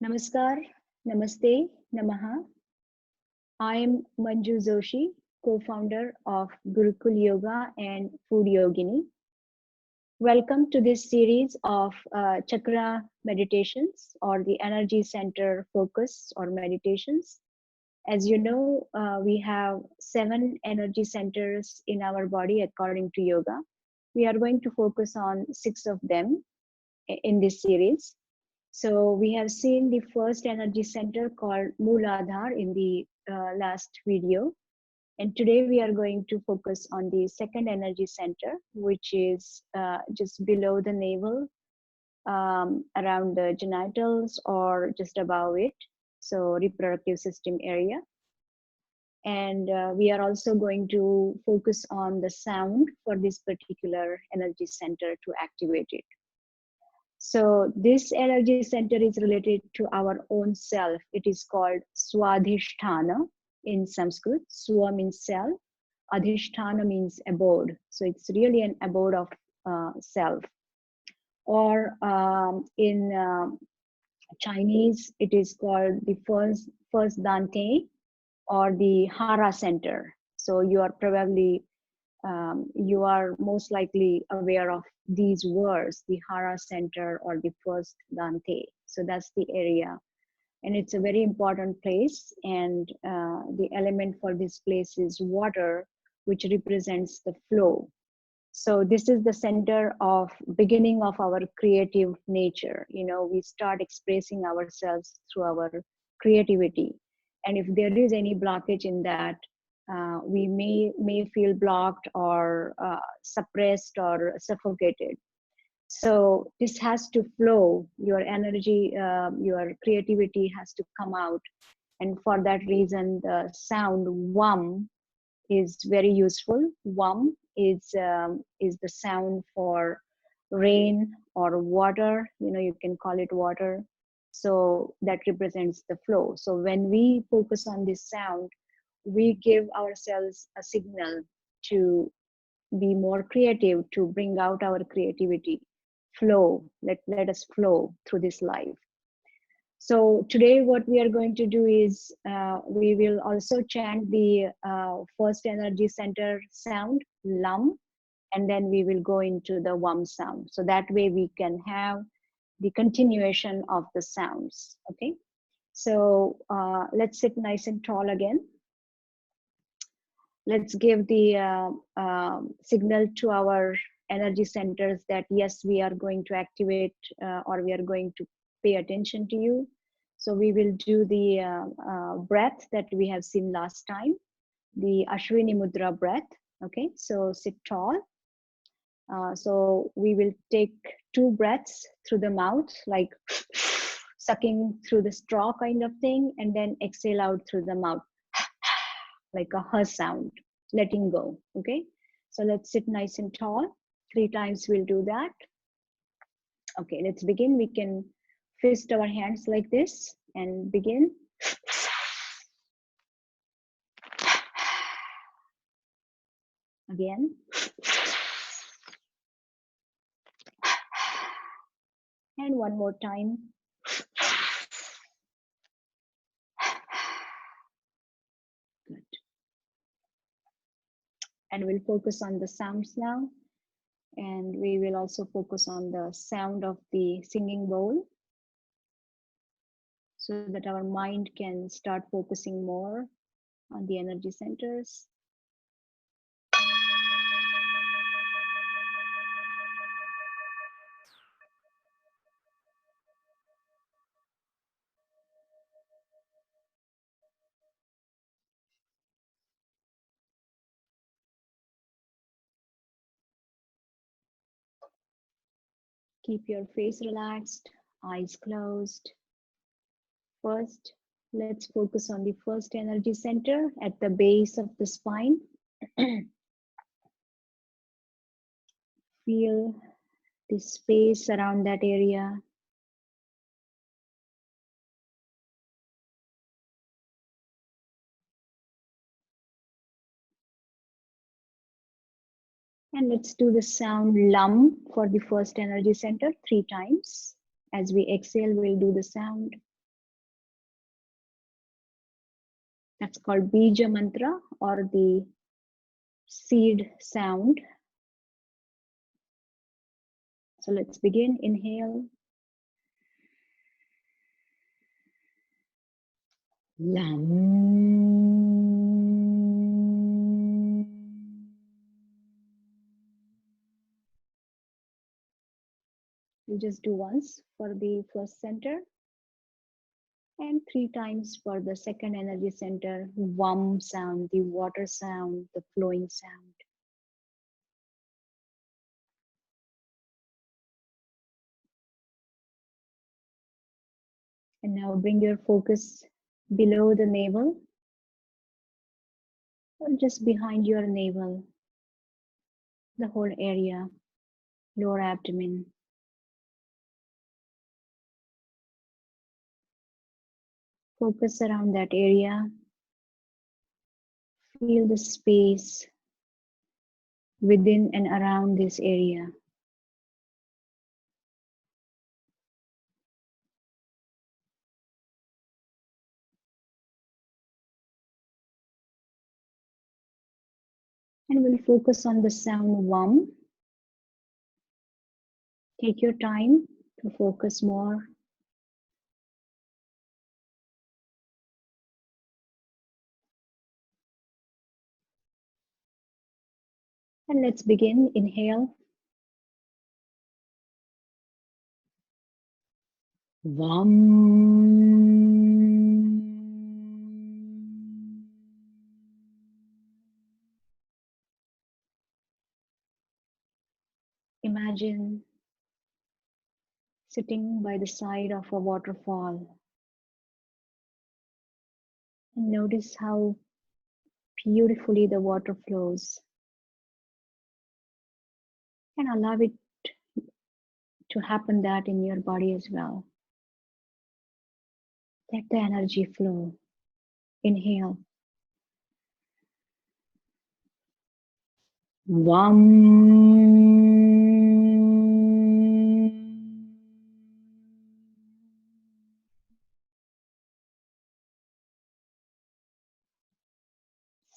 Namaskar, Namaste, Namaha. I am Manju Joshi, co-founder of Gurukul Yoga and Food Yogini. Welcome to this series of chakra meditations or the energy center focus or meditations. As you know, we have 7 energy centers in our body according to yoga. We are going to focus on 6 of them in this series. So we have seen the first energy center called Mooladhar in the last video. And today we are going to focus on the second energy center, which is just below the navel, around the genitals or just above it. So reproductive system area. And we are also going to focus on the sound for this particular energy center to activate it. So this energy center is related to our own self. It is called Swadhisthana in Sanskrit. Swa means self. Adhishthana means abode. So it's really an abode of self. Or in Chinese, it is called the first Dante or the Hara center. So you are probably you are most likely aware of these words, the Hara Center or the first Dante. So that's the area. And it's a very important place. And the element for this place is water, which represents the flow. So this is the center of beginning of our creative nature. You know, we start expressing ourselves through our creativity. And if there is any blockage in that, we may feel blocked or suppressed or suffocated. So this has to flow. Your energy, your creativity has to come out, and for that reason, the sound "wum" is very useful. "Wum" is the sound for rain or water. You know, you can call it water. So that represents the flow. So when we focus on this sound, we give ourselves a signal to be more creative, to bring out our creativity. Flow, let us flow through this life. So today what we are going to do is we will also chant the first energy center sound, Lam, and then we will go into the Wum sound. So that way we can have the continuation of the sounds, okay? So let's sit nice and tall again. Let's give the signal to our energy centers that yes, we are going to activate or we are going to pay attention to you. So we will do the breath that we have seen last time, the Ashwini Mudra breath. Okay, so sit tall. So we will take 2 breaths through the mouth, like sucking through the straw kind of thing, and then exhale out through the mouth like a huh sound, letting go. Okay, so let's sit nice and tall. 3 times we'll do that. Okay, let's begin. We can fist our hands like this and begin. Again. And one more time. Good. And we'll focus on the sounds now. And we will also focus on the sound of the singing bowl so that our mind can start focusing more on the energy centers. Keep your face relaxed, eyes closed. First, let's focus on the first energy center at the base of the spine. Feel the space around that area. And let's do the sound Lam for the first energy center 3 times. As we exhale, we'll do the sound That's called Bija Mantra or the seed sound. So let's begin. Inhale. Lam. We'll just do once for the first center and 3 times for the second energy center. Vam sound, the water sound, the flowing sound. And now bring your focus below the navel or just behind your navel, the whole area, lower abdomen. Focus around that area. Feel the space within and around this area. And we'll focus on the sound Vam. Take your time to focus more. And let's begin. Inhale. Vam. Imagine sitting by the side of a waterfall and notice how beautifully the water flows, and allow it to happen that in your body as well. Let the energy flow. Inhale. Vam.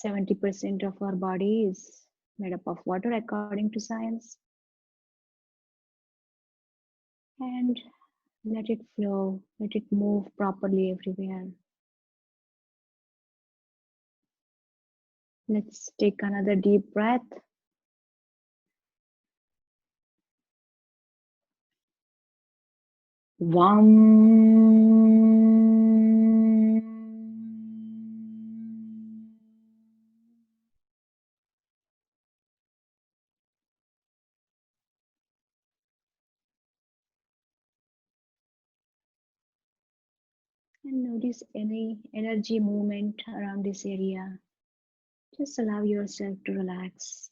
70% of our body is made up of water according to science. And let it flow, let it move properly everywhere. Let's take another deep breath. Vam. And notice any energy movement around this area. Just allow yourself to relax.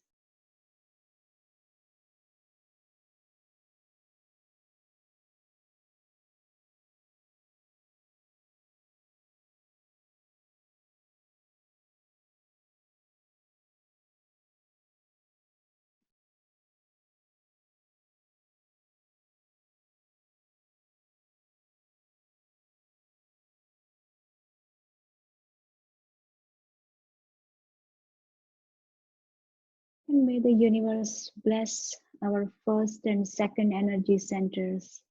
And may the universe bless our first and second energy centers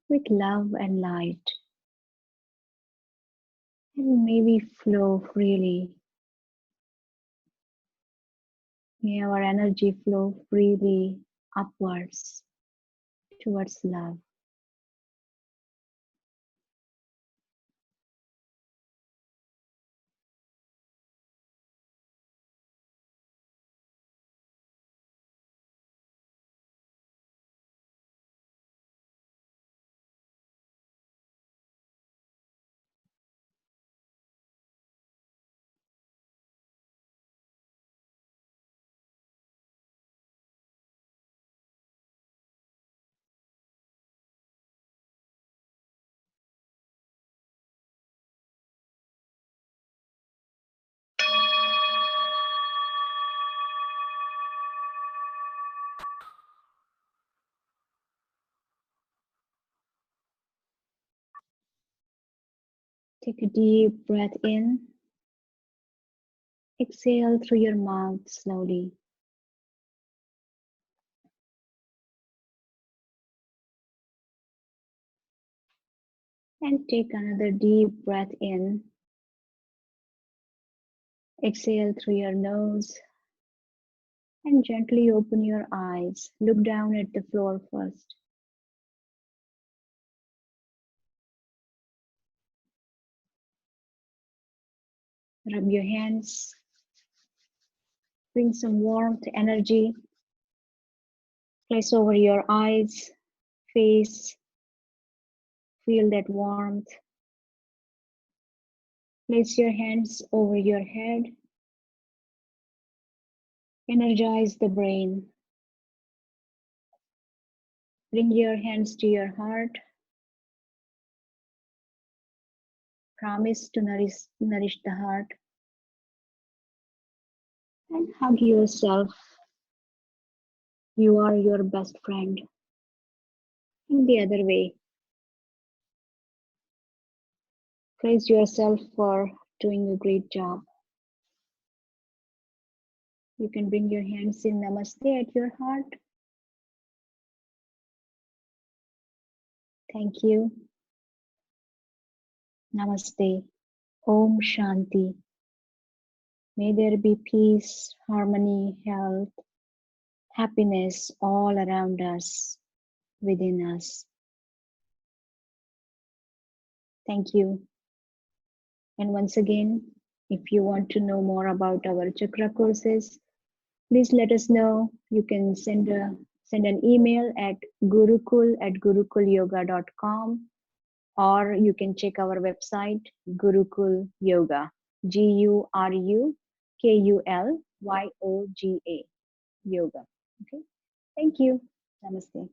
with love and light. And may we flow freely. May our energy flow freely upwards towards love. Take a deep breath in Exhale through your mouth slowly. And take another deep breath in. Exhale through your nose and gently open your eyes. Look down at the floor first. Rub your hands. Bring some warmth, energy. Place over your eyes, face. Feel that warmth. Place your hands over your head. Energize the brain. Bring your hands to your heart. Promise to nourish the heart. And hug yourself. You are your best friend. In the other way, praise yourself for doing a great job. You can bring your hands in Namaste at your heart. Thank you. Namaste. Om Shanti. May there be peace, harmony, health, happiness all around us, within us. Thank you. And once again, if you want to know more about our chakra courses, please let us know. You can send an email at gurukul@gurukulyoga.com, or you can check our website, Gurukul Yoga, GURUKULYOGA, yoga. Okay. Thank you. Namaste.